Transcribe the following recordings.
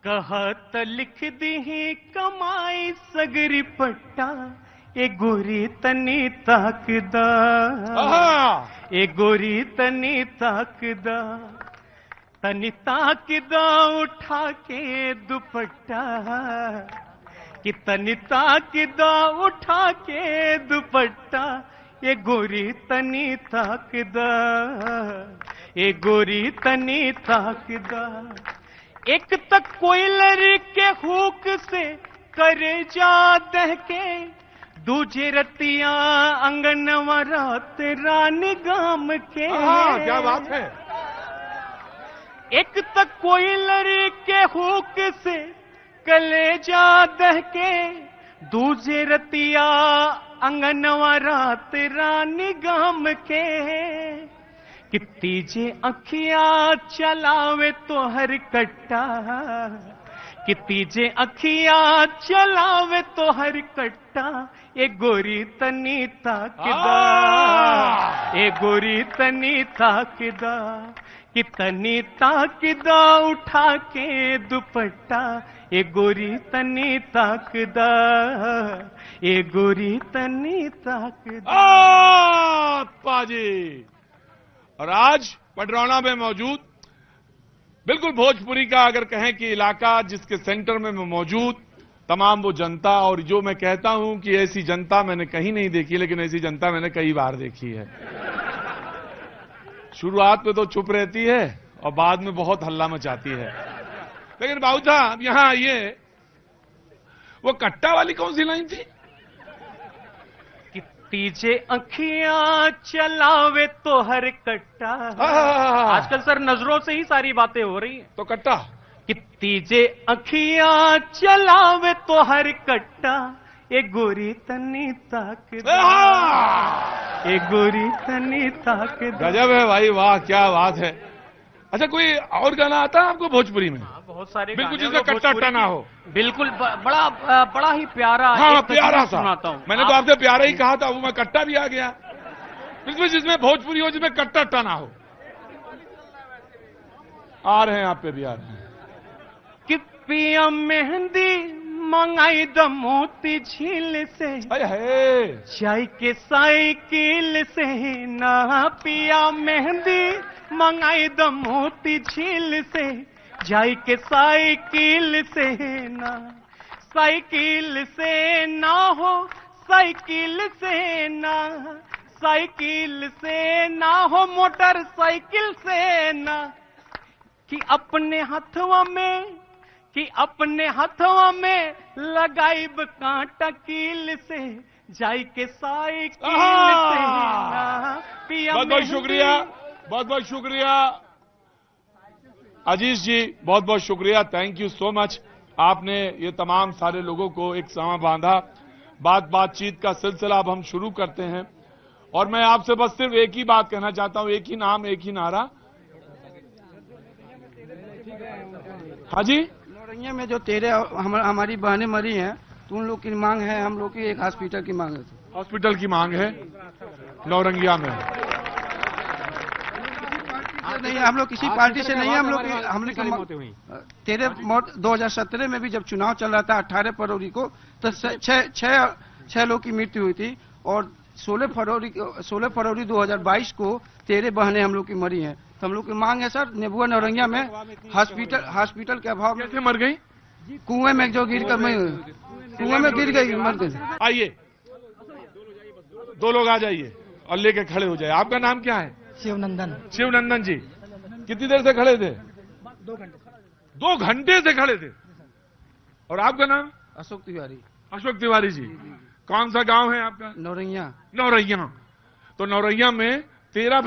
कहत लिख दी कमाई सगरी पट्टा ए गोरी तनी ताकदा ए गोरी तनी ताकदा उठा के दुपट्टा कि तनी ताकदा उठा के दुपट्टा ए गोरी तनी ताकदा ए गोरी तनी ताकदा एक तक कोयलरी के हुक से करे जा दहके दूजे रतिया अंगनवा रात रानी गाम के। क्या बात है। एक तक कोयलरी के हुक से कलेजा दहके दूजे रतिया अंगनवा रात रानी गाम के कि तीजे अखिया चलावे तो हर कट्टा कि तीजे अखिया चलावे तो हर कट्टा ए गोरी तनी ताकदा ए गोरी तनी ताकदा कि तनी ताकदा उठा के दुपट्टा ए गोरी तनी ताकदा ए गोरी तनी ताकदा। पाजी और आज पडरौना में मौजूद बिल्कुल भोजपुरी का अगर कहें कि इलाका जिसके सेंटर में मैं मौजूद तमाम वो जनता, और जो मैं कहता हूं कि ऐसी जनता मैंने कहीं नहीं देखी, लेकिन ऐसी जनता मैंने कई बार देखी है। शुरुआत में तो चुप रहती है और बाद में बहुत हल्ला मचाती है। लेकिन बाबू साहब यहां आइए, वो कट्टा वाली कौन सी लाइन थी? तीजे अखियां चलावे तो हर कट्टा। आजकल सर नजरों से ही सारी बातें हो रही हैं। तो कट्टा कि तीजे अखियां चलावे तो हर कट्टा ए गोरी तनी ताकदा ए गोरी तनी ताकदा। गजब है भाई, वाह क्या बात है। अच्छा कोई और गाना आता है आपको भोजपुरी में? बहुत सारे बिल्कुल जिसमें कट्टा टना हो। बिल्कुल बड़ा ही प्यारा। हाँ प्यारा सा सुनाता हूँ। मैंने तो आपसे प्यारा ही कहा था, वो मैं कट्टा भी आ गया। बिल्कुल जिसमें भोजपुरी हो, जिसमें कट्टा टना हो। आ रहे हैं आप पे भी आ रहे हैं। कि पिया मेहंदी मंगाई द मोती झील से चाय के साइकिल से ना पिया मेहंदी मंगाई द मोती झील से जाई के साइकिल से ना साइकिल से ना हो साइकिल से ना साइकिल से ना हो मोटरसाइकिल से ना कि अपने हथवा में लगाइब कांटा कील से जाई के साइकिल से ना पिया। बहुत बहुत शुक्रिया, बहुत बहुत शुक्रिया अजीज जी, बहुत बहुत शुक्रिया। Thank you so much. आपने ये तमाम सारे लोगों को एक सामा बांधा। बातचीत का सिलसिला अब हम शुरू करते हैं और मैं आपसे बस सिर्फ एक ही बात कहना चाहता हूं, एक ही नाम एक ही नारा। हाँ जी, नौरंगिया में जो हमारी बहनें मरी हैं तो उन लोग की मांग है, हम लोग की एक हॉस्पिटल की मांग है। हॉस्पिटल की मांग है नौरंगिया में। नहीं, हम लोग किसी पार्टी से नहीं है। हम लोग 2017 में भी जब चुनाव चल रहा था 18 फरवरी को, तो छह लोग की मृत्यु हुई थी और 16 फरवरी 2022 को 13 बहनें हम लोग की मरी हैं। तो हम लोग की मांग है सर, नेबुआ नौरंगिया में हॉस्पिटल के अभाव में। कैसे मर गई? कुएं में जो गिर गई मर गई। आइए दो लोग आ जाइए और लेके खड़े हो जाए। आपका नाम क्या है? शिवनंदन जी। कितनी देर से खड़े थे? 2 घंटे से खड़े थे। और आपका नाम? अशोक तिवारी जी। कौन सा गांव है आपका? नौरंगिया। तो नौरंगिया में 13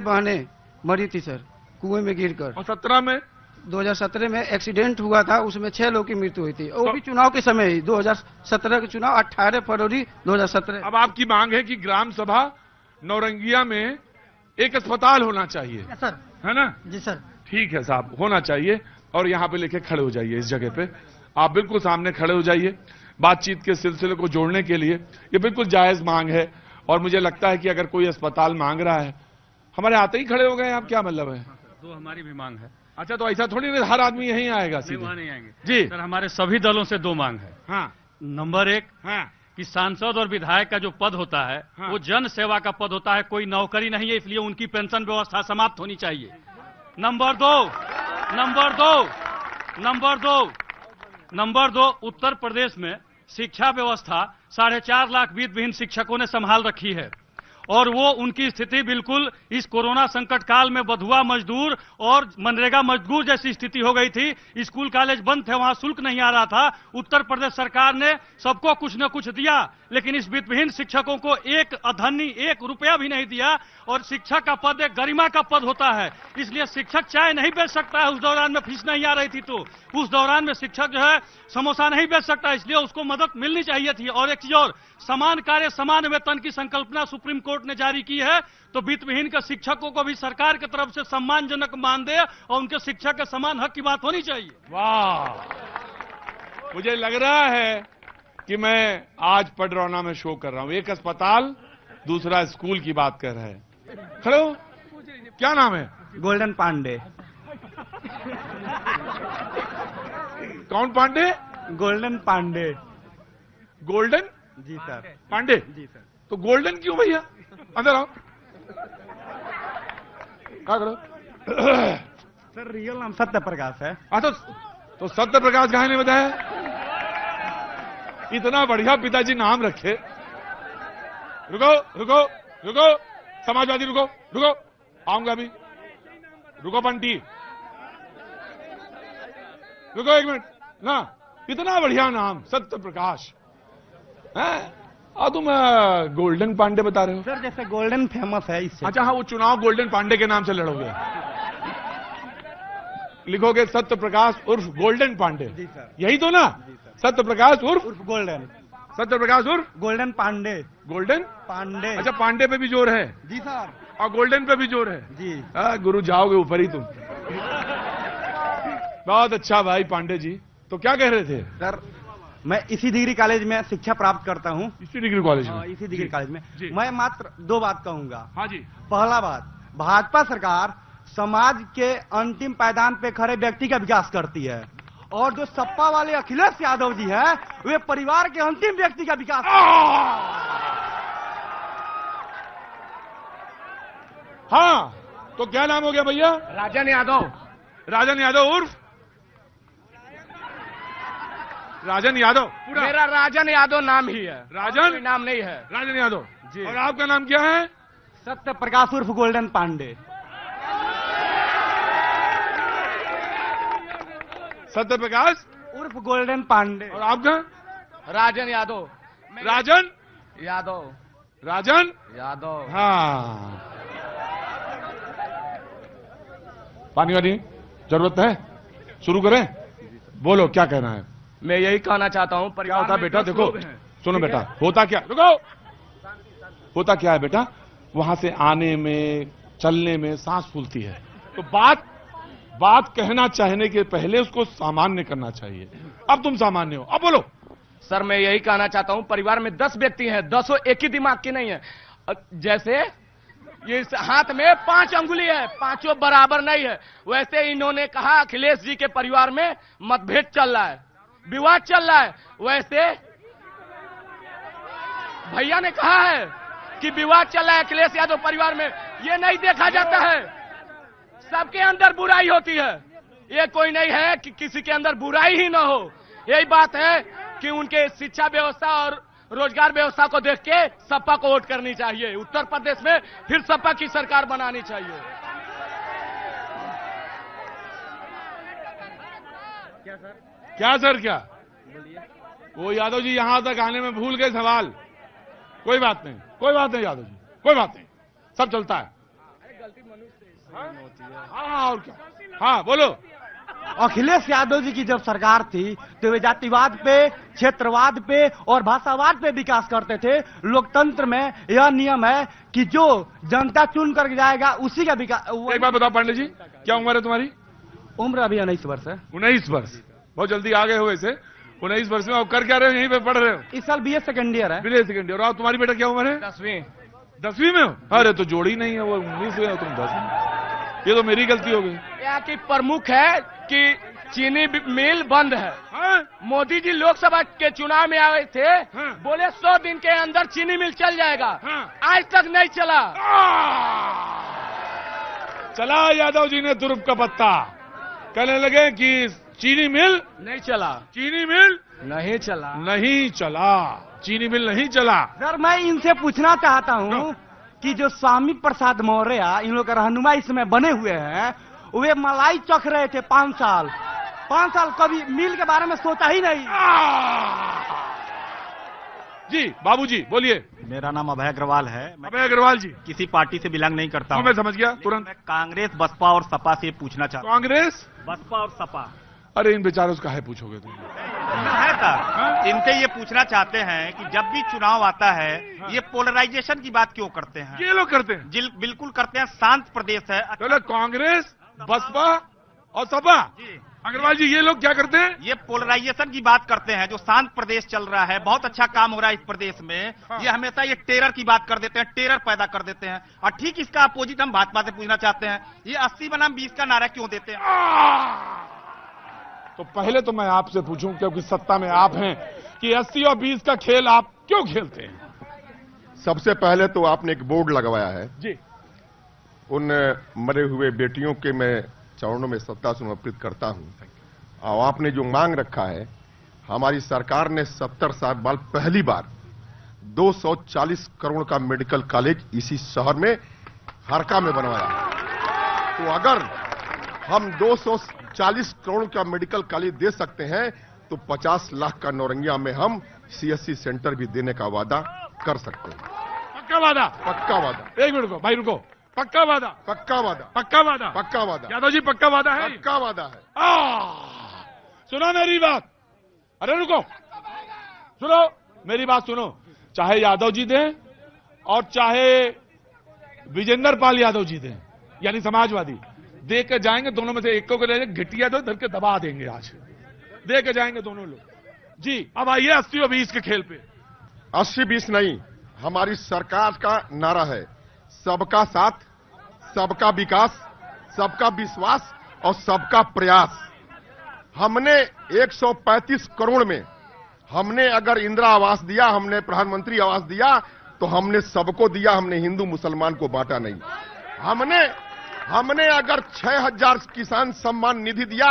बहनें मरी थी सर कुएं में गिरकर। और 17 में 2017 में एक्सीडेंट हुआ था, उसमें 6 लोग की मृत्यु हुई थी। वो भी चुनाव के समय ही, 2017 के चुनाव 18 फरवरी 2017। अब आपकी मांग है कि ग्राम सभा नौरंगिया में एक अस्पताल होना चाहिए सर, है ना? जी सर। ठीक है साहब, होना चाहिए। और यहाँ पे लेके खड़े हो जाइए, इस जगह पे आप बिल्कुल सामने खड़े हो जाइए। बातचीत के सिलसिले को जोड़ने के लिए ये बिल्कुल जायज मांग है और मुझे लगता है कि अगर कोई अस्पताल मांग रहा है, हमारे आते ही खड़े हो गए आप, क्या मतलब है? तो हमारी भी मांग है। अच्छा, तो ऐसा थोड़ी नहीं हर आदमी यहीं आएगा नहीं, सीधे। वहाँ नहीं आएंगे जी। सर। हमारे सभी दलों से 2 मांग है। हाँ नंबर 1 हाँ कि सांसद और विधायक का जो पद होता है हाँ। वो जन सेवा का पद होता है, कोई नौकरी नहीं है, इसलिए उनकी पेंशन व्यवस्था समाप्त होनी चाहिए। नंबर दो, उत्तर प्रदेश में शिक्षा व्यवस्था 4.5 लाख वित्तविहीन शिक्षकों ने संभाल रखी है और वो उनकी स्थिति बिल्कुल इस कोरोना संकट काल में बधुआ मजदूर और मनरेगा मजदूर जैसी स्थिति हो गई थी। स्कूल कॉलेज बंद थे, वहां शुल्क नहीं आ रहा था। उत्तर प्रदेश सरकार ने सबको कुछ न कुछ दिया, लेकिन इस वित्तविहीन शिक्षकों को एक अधन्नी 1 रुपया भी नहीं दिया। और शिक्षक का पद एक गरिमा का पद होता है, इसलिए शिक्षक चाय नहीं बेच सकता है। उस दौरान में फीस नहीं आ रही थी, तो उस दौरान में शिक्षक जो है समोसा नहीं बेच सकता, इसलिए उसको मदद मिलनी चाहिए थी। और एक चीज और, समान कार्य समान वेतन की संकल्पना सुप्रीम कोर्ट ने जारी की है, तो वित्तविहीन के शिक्षकों को भी सरकार की तरफ से सम्मानजनक मानदेय और उनके शिक्षक के समान हक की बात होनी चाहिए। वाह, मुझे लग रहा है कि मैं आज पडरौना में शो कर रहा हूं। एक अस्पताल, दूसरा स्कूल की बात कर रहे हैं। खड़े हो, क्या नाम है? गोल्डन पांडे। कौन पांडे? गोल्डन पांडे। गोल्डन जी सर। पांडे? जी सर। तो गोल्डन क्यों भैया? अंदर आओ। क्या करो? सर रियल नाम सत्य प्रकाश है। हाँ, तो सत्य प्रकाश कहा नहीं बताया? इतना बढ़िया पिताजी नाम रखे। रुको रुको रुको, समाजवादी रुको रुको, आऊंगा अभी। रुको बंटी, रुको 1 मिनट ना। इतना बढ़िया नाम सत्य प्रकाश है, और तुम गोल्डन पांडे बता रहे हो? सर जैसे गोल्डन फेमस है इससे। अच्छा हाँ, वो चुनाव गोल्डन पांडे के नाम से लड़ोगे। लिखोगे सत्य प्रकाश उर्फ गोल्डन पांडे। जी सर। यही तो ना? सत्य प्रकाश उर्फ गोल्डन। सत्य प्रकाश उर्फ गोल्डन पांडे। गोल्डन पांडे। अच्छा, पांडे पे भी जोर है? जी सर। और गोल्डन पे भी जोर है? जी। गुरु जाओगे ऊपर ही तुम। बहुत अच्छा भाई पांडे जी। तो क्या कह रहे थे? सर मैं इसी डिग्री कॉलेज में शिक्षा प्राप्त करता हूँ। इसी डिग्री कॉलेज में? इसी डिग्री कॉलेज में। जी। मैं मात्र 2 बात कहूंगा। हाँ जी। पहला बात, भाजपा सरकार समाज के अंतिम पायदान पे खड़े व्यक्ति का विकास करती है, और जो सपा वाले अखिलेश यादव जी हैं, वे परिवार के अंतिम व्यक्ति का विकास। हाँ, तो क्या नाम हो गया भैया? राजन यादव। राजन यादव उर्फ राजन यादव? पूरा मेरा राजन यादव नाम ही है, राजन? कोई नाम नहीं है। राजन यादव जी। और आपका नाम क्या है? सत्य प्रकाश उर्फ गोल्डन पांडे। सत्य प्रकाश उर्फ गोल्डन पांडे। और आपका? राजन यादव। राजन यादव। राजन यादव। हाँ। पानी वानी जरूरत है? शुरू करें? बोलो क्या कहना है? मैं यही कहना चाहता हूँ, क्या होता है बेटा? देखो सुनो बेटा, होता क्या, रुको, होता क्या है बेटा, वहां से आने में चलने में सांस फूलती है, तो बात कहना चाहने के पहले उसको सामान्य करना चाहिए। अब तुम सामान्य हो, अब बोलो। सर मैं यही कहना चाहता हूँ, परिवार में 10 व्यक्ति हैं, 10 एक ही दिमाग की नहीं है। जैसे ये इस हाथ में 5 अंगुली है, 5 बराबर नहीं है, वैसे इन्होंने कहा अखिलेश जी के परिवार में मतभेद चल रहा है, विवाद चल रहा है, वैसे भैया ने कहा है कि विवाद चल रहा है अखिलेश यादव परिवार में। ये नहीं देखा जाता है, सबके अंदर बुराई होती है, ये कोई नहीं है कि किसी के अंदर बुराई ही ना हो। यही बात है कि उनके शिक्षा व्यवस्था और रोजगार व्यवस्था को देख के सपा को वोट करनी चाहिए। उत्तर प्रदेश में फिर सपा की सरकार बनानी चाहिए। क्या सर क्या? वो यादव जी यहां तक आने में भूल गए सवाल। कोई बात नहीं, कोई बात नहीं यादव जी, कोई बात नहीं, सब चलता है। हाँ और क्या? हाँ बोलो। अखिलेश यादव जी की जब सरकार थी तो वे जातिवाद पे, क्षेत्रवाद पे और भाषावाद पे विकास करते थे। लोकतंत्र में यह नियम है कि जो जनता चुन कर जाएगा उसी का विकास। एक बात बताओ पांडे जी, क्या उम्र है तुम्हारी? उम्र अभी 19 वर्ष है। 19 वर्ष, बहुत जल्दी आ गए हो वैसे। 19 वर्ष में आप कर क्या रहे हो? यहीं पे पढ़ रहे हो? इस साल BA सेकेंड ईयर है। BA second year. और तुम्हारी बेटा क्या उम्र है? 10वीं। 10वीं में हो? अरे तो जोड़ी नहीं है, वो 19 में हो, तुम 10 में। ये तो मेरी गलती हो गई। यहाँ की प्रमुख है कि चीनी मिल बंद है। हाँ? मोदी जी लोकसभा के चुनाव में आए थे, हाँ। बोले 100 दिन के अंदर चीनी मिल चल जाएगा। हाँ। आज तक नहीं चला। चला यादव जी ने तुरुप का पत्ता, कहने लगे कि चीनी मिल नहीं चला, चीनी मिल नहीं चला, नहीं चला, चीनी मिल नहीं चला। सर मैं इनसे पूछना चाहता हूँ कि जो स्वामी प्रसाद मौर्य इन लोग का रहनुमा इस समय बने हुए हैं, वे मलाई चख रहे थे 5 साल, 5 साल कभी मिल के बारे में सोचा ही नहीं। जी बाबूजी बोलिए। मेरा नाम अभय अग्रवाल है। मैं अभय अग्रवाल जी, किसी पार्टी से बिलोंग नहीं करता हूं। मैं समझ गया तुरंत। मैं कांग्रेस, बसपा और सपा से पूछना चाहता हूं। कांग्रेस, बसपा और सपा। अरे इन बेचारों से काहे पूछोगे तुम? है सर, इनसे ये पूछना चाहते हैं कि जब भी चुनाव आता है ये पोलराइजेशन की बात क्यों करते हैं? ये लोग करते हैं। बिल्कुल करते हैं। शांत प्रदेश है। चलो कांग्रेस, बसपा और सपा, अग्रवाल जी ये लोग क्या करते हैं? ये पोलराइजेशन की बात करते हैं। जो शांत प्रदेश चल रहा है, बहुत अच्छा काम हो रहा है इस प्रदेश में, ये हमेशा ये टेरर की बात कर देते हैं, टेरर पैदा कर देते हैं। और ठीक इसका अपोजिट हम भाजपा से पूछना चाहते हैं, ये 80 बनाम 20 का नारा क्यों देते हैं? तो पहले तो मैं आपसे पूछूं, क्योंकि सत्ता में आप हैं, कि 80 और 20 का खेल आप क्यों खेलते हैं? सबसे पहले तो आपने एक बोर्ड लगवाया है जी। उन मरे हुए बेटियों के मैं चरणों में श्रद्धा समर्पित करता हूं। और आपने जो मांग रखा है, हमारी सरकार ने 70 साल बाद पहली बार 240 करोड़ का मेडिकल कॉलेज इसी शहर में हरका में बनवाया। तो अगर हम 240 करोड़ का मेडिकल कॉलेज दे सकते हैं तो 50 लाख का नौरंगिया में हम CSC सेंटर भी देने का वादा कर सकते हैं। पक्का वादा? पक्का वादा। एक मिनट रुको भाई, रुको। पक्का वादा? पक्का वादा। पक्का वादा? पक्का वादा। यादव जी पक्का वादा है? पक्का वादा है। सुनो मेरी बात। अरे रुको, सुनो मेरी बात सुनो। चाहे यादव जी दें और चाहे विजेंद्र पाल यादव जी दें, यानी समाजवादी, दे के जाएंगे दोनों में से एक को ले घटिया दो धर के दबा देंगे। आज दे के जाएंगे दोनों लोग जी। अब आइए 80 और 20 के खेल पे। 80-20 नहीं, हमारी सरकार का नारा है सबका साथ, सबका विकास, सबका विश्वास और सबका प्रयास। हमने 135 करोड़ में हमने अगर इंदिरा आवास दिया, हमने प्रधानमंत्री आवास दिया, तो हमने सबको दिया, हमने हिंदू मुसलमान को बांटा नहीं। हमने अगर 6000 किसान सम्मान निधि दिया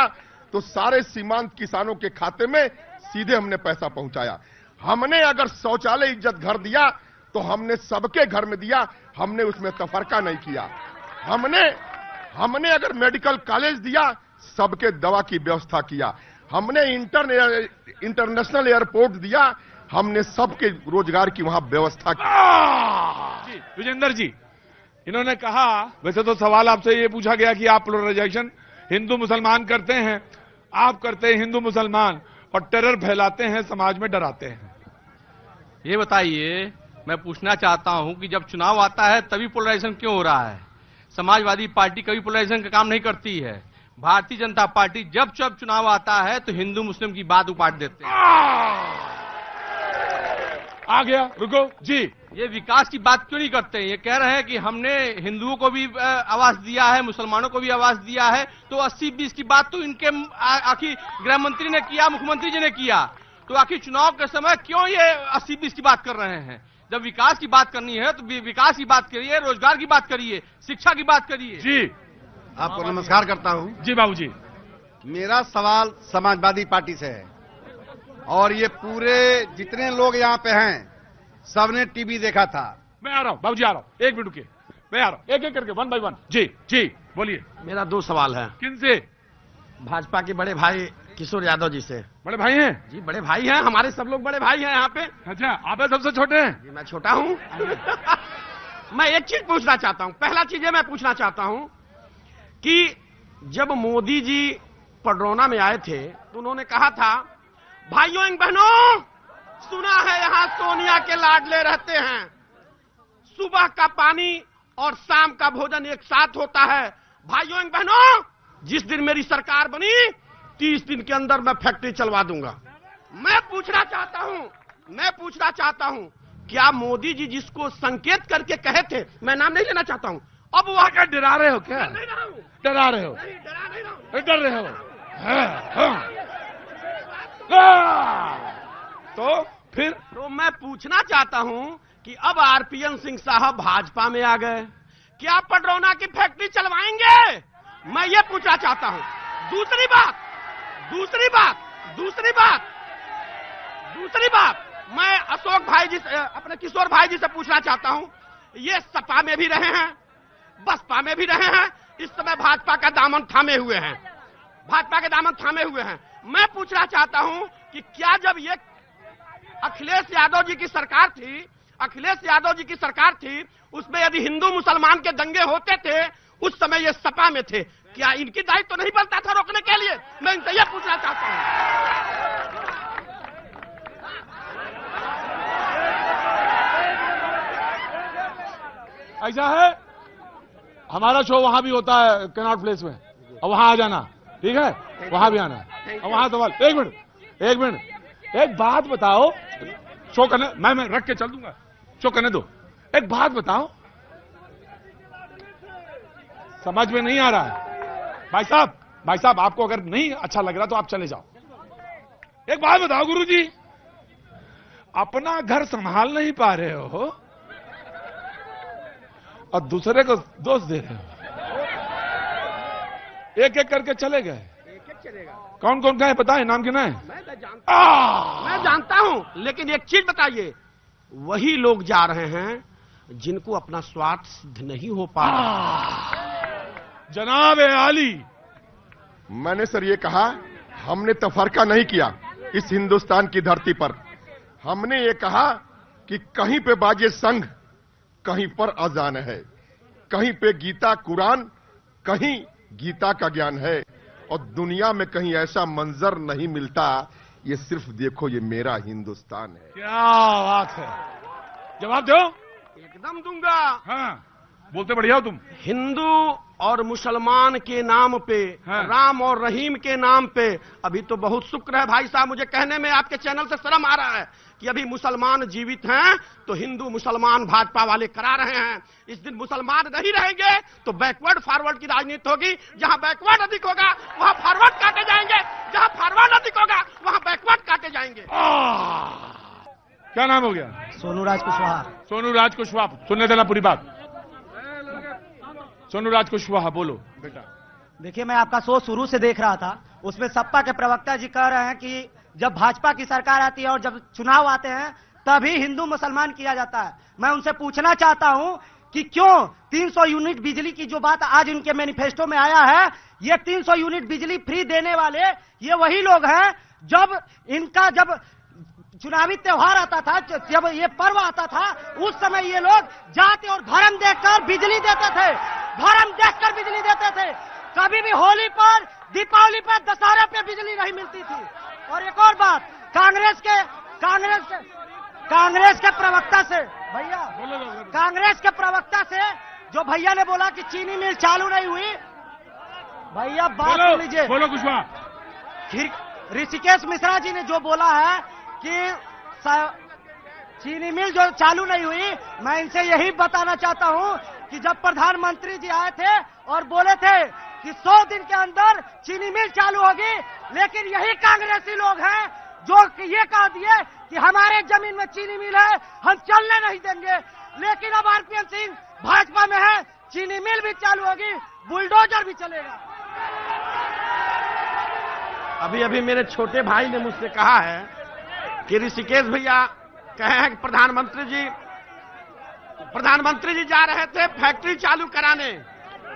तो सारे सीमांत किसानों के खाते में सीधे हमने पैसा पहुंचाया। हमने अगर शौचालय इज्जत घर दिया तो हमने सबके घर में दिया, हमने उसमें तफरका नहीं किया। हमने अगर मेडिकल कॉलेज दिया, सबके दवा की व्यवस्था किया। हमने इंटरनेशनल एयरपोर्ट दिया, हमने सबके रोजगार की वहां व्यवस्था की। जी विजेंद्र जी, इन्होंने कहा, वैसे तो सवाल आपसे ये पूछा गया कि आप पोलराइजेशन हिंदू मुसलमान करते हैं, आप करते हैं हिंदू मुसलमान और टेरर फैलाते हैं, समाज में डराते हैं। ये बताइए, मैं पूछना चाहता हूं कि जब चुनाव आता है तभी पोलराइजेशन क्यों हो रहा है? समाजवादी पार्टी कभी पोलराइजेशन का काम नहीं करती है। भारतीय जनता पार्टी जब जब चुनाव आता है तो हिंदू मुस्लिम की बात उपाट देते हैं। आ गया, रुको जी। ये विकास की बात क्यों नहीं करते? ये कह रहे हैं कि हमने हिंदुओं को भी आवास दिया है, मुसलमानों को भी आवास दिया है, तो 80-20 की बात तो इनके आखिर गृह मंत्री ने किया, मुख्यमंत्री जी ने किया, तो आखिर चुनाव के समय क्यों ये 80-20 की बात कर रहे हैं? जब विकास की बात करनी है तो विकास की बात करिए, रोजगार की बात करिए, शिक्षा की बात करिए। जी आपको नमस्कार करता हूं। जी बाबूजी, मेरा सवाल समाजवादी पार्टी से है और ये पूरे जितने लोग यहाँ पे हैं सबने टीवी देखा था। मैं आ रहा हूं बाबूजी, आ रहा हूं, एक मिनट रुकिए, मैं आ रहा हूं, एक एक करके 1 by 1। जी जी बोलिए। मेरा 2 सवाल है। किनसे? भाजपा के बड़े भाई किशोर यादव जी से। बड़े भाई हैं? जी बड़े भाई हैं, हमारे सब लोग बड़े भाई हैं यहाँ पे। अच्छा, आप सबसे छोटे हैं? जी मैं छोटा हूँ। मैं एक चीज पूछना चाहता हूँ। पहला चीज मैं पूछना चाहता हूँ कि जब मोदी जी पडरौना में आए थे तो उन्होंने कहा था, भाइयों एवं बहनों, सुना है यहाँ सोनिया के लाडले रहते हैं, सुबह का पानी और शाम का भोजन एक साथ होता है। भाइयों एवं बहनों, जिस दिन मेरी सरकार बनी 30 दिन के अंदर मैं फैक्ट्री चलवा दूंगा। मैं पूछना चाहता हूं क्या मोदी जी जिसको संकेत करके कहे थे, मैं नाम नहीं लेना चाहता हूं, अब वह क्या डरा रहे हो क्या? नहीं रहा हूं, डरा रहे हो? नहीं डरा नहीं रहा हूं। डर रहे हो? तो फिर तो मैं पूछना चाहता हूं कि अब आरपीएन सिंह साहब भाजपा में आ गए, क्या पडरौना की फैक्ट्री चलवाएंगे? मैं ये पूछना चाहता हूं। दूसरी बात मैं अशोक भाई जी से, अपने किशोर भाई जी से पूछना चाहता हूं, ये सपा में भी रहे हैं, बसपा में भी रहे हैं, इस समय भाजपा का दामन थामे हुए हैं। मैं पूछना चाहता हूं कि क्या जब ये अखिलेश यादव जी की सरकार थी, उसमें यदि हिंदू मुसलमान के दंगे होते थे, उस समय ये सपा में थे, क्या इनकी दायित्व तो नहीं बनता था रोकने के लिए? मैं इनसे यह पूछना चाहता हूं। ऐसा है, हमारा शो वहां भी होता है कैनॉट प्लेस में, और वहां आ जाना, ठीक है? वहां भी आना। और वहां सवाल, एक मिनट, एक बात बताओ, शो करने मैं रख के चल दूंगा, शो करने दो। एक बात बताओ, समझ में नहीं आ रहा है भाई साहब, आपको अगर नहीं अच्छा लग रहा तो आप चले जाओ। एक बात बताओ गुरुजी, अपना घर संभाल नहीं पा रहे हो और दूसरे को दोष दे रहे हो। एक एक करके चले गए। कौन कौन गए बताएं, नाम क्या है? मैं जानता हूं, लेकिन एक चीज बताइए, वही लोग जा रहे हैं जिनको अपना स्वार्थ सिद्ध नहीं हो पा रहा। जनाब आली, मैंने सर ये कहा, हमने तफरका नहीं किया इस हिंदुस्तान की धरती पर। हमने ये कहा कि कहीं पे बाजे संघ, कहीं पर अजान है, कहीं पे गीता कुरान, कहीं गीता का ज्ञान है, और दुनिया में कहीं ऐसा मंजर नहीं मिलता। ये सिर्फ देखो, ये मेरा हिंदुस्तान है। क्या बात है, जवाब दो। एकदम दूंगा। हाँ, बोलते बढ़िया हो तुम। हिंदू और मुसलमान के नाम पे, हाँ। राम और रहीम के नाम पे, अभी तो बहुत शुक्र है भाई साहब, मुझे कहने में आपके चैनल से शर्म आ रहा है कि अभी मुसलमान जीवित हैं तो हिंदू मुसलमान भाजपा वाले करा रहे हैं। इस दिन मुसलमान नहीं रहेंगे तो बैकवर्ड फॉरवर्ड की राजनीति होगी। जहां बैकवर्ड अधिक होगा वहां फॉरवर्ड काटे जाएंगे, जहां फॉरवर्ड अधिक होगा वहां बैकवर्ड काटे जाएंगे। क्या नाम हो गया? सोनू राज कुशवाहा। सोनू राज कुशवाहा, सुनने देना पूरी बात। सोनू राज कुशवाहा, बोलो बेटा। देखिए, मैं आपका शो शुरू से देख रहा था, उसमें सपा के प्रवक्ता जी कह रहे हैं कि जब भाजपा की सरकार आती है और जब चुनाव आते हैं तभी हिंदू मुसलमान किया जाता है। मैं उनसे पूछना चाहता हूं कि क्यों 300 यूनिट बिजली की जो बात आज इनके मैनिफेस्टो में आया है, ये 300 यूनिट बिजली फ्री देने वाले ये वही लोग हैं जब चुनावी त्योहार आता था, जब ये पर्व आता था, उस समय ये लोग जाति और धर्म देखकर बिजली देते थे, कभी भी होली पर, दीपावली पर, दशहरे पे बिजली नहीं मिलती थी। और एक और बात, कांग्रेस के प्रवक्ता से भैया, कांग्रेस के प्रवक्ता से जो भैया ने बोला कि चीनी मिल चालू नहीं हुई, भैया बात सुन लीजिए। बोलो कुशवाहा। फिर ऋषिकेश मिश्रा जी ने जो बोला है कि चीनी मिल जो चालू नहीं हुई, मैं इनसे यही बताना चाहता हूं कि जब प्रधानमंत्री जी आए थे और बोले थे कि 100 दिन के अंदर चीनी मिल चालू होगी, लेकिन यही कांग्रेसी लोग हैं जो ये कह दिए कि हमारे जमीन में चीनी मिल है, हम चलने नहीं देंगे। लेकिन अब आरपीएन सिंह भाजपा में है, चीनी मिल भी चालू होगी, बुलडोजर भी चलेगा। अभी अभी मेरे छोटे भाई ने मुझसे कहा है कि ऋषिकेश भैया कहे हैं कि प्रधानमंत्री जी जा रहे थे फैक्ट्री चालू कराने।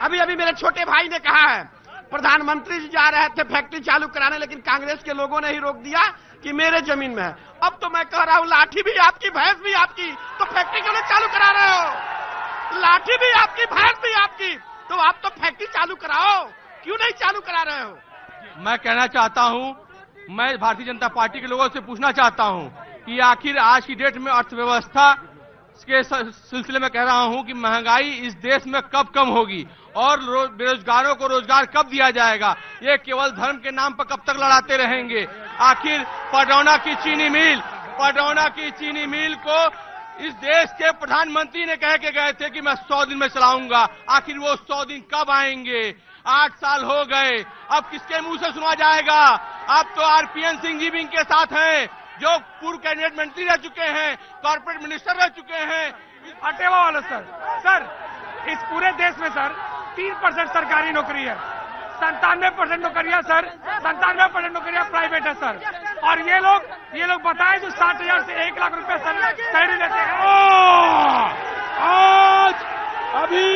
अभी अभी मेरे छोटे भाई ने कहा है प्रधानमंत्री जी जा रहे थे फैक्ट्री चालू कराने, लेकिन कांग्रेस के लोगों ने ही रोक दिया कि मेरे जमीन में है। अब तो मैं कह रहा हूं लाठी भी आपकी, भैंस भी आपकी, तो फैक्ट्री क्यों नहीं चालू करा रहे हो? लाठी भी आपकी, भैंस भी आपकी, तो आप तो फैक्ट्री चालू कराओ, क्यों नहीं चालू करा रहे हो? मैं कहना चाहता हूं, मैं भारतीय जनता पार्टी के लोगों से पूछना चाहता हूं कि आखिर आज की डेट में अर्थव्यवस्था के सिलसिले में कह रहा हूं कि महंगाई इस देश में कब कम होगी और बेरोजगारों को रोजगार कब दिया जाएगा? ये केवल धर्म के नाम पर कब तक लड़ाते रहेंगे? आखिर पडरौना की चीनी मिल को इस देश के प्रधानमंत्री ने कह के गए थे कि मैं 100 दिन में चलाऊंगा। आखिर वो 100 दिन कब आएंगे? 8 साल हो गए, अब किसके मुंह से सुना जाएगा? अब तो आरपीएन सिंह जी भी इनके साथ हैं, जो पूर्व कैबिनेट मंत्री रह चुके हैं, कॉर्पोरेट मिनिस्टर रह चुके हैं। अटेवा वाला सर, इस पूरे देश में सर 3% सरकारी नौकरी है, 97% नौकरियां सर, 97% नौकरियां प्राइवेट है सर। और ये लोग बताएं जो 60,000 से 1 लाख रुपए सैलरी लेते हैं। आज अभी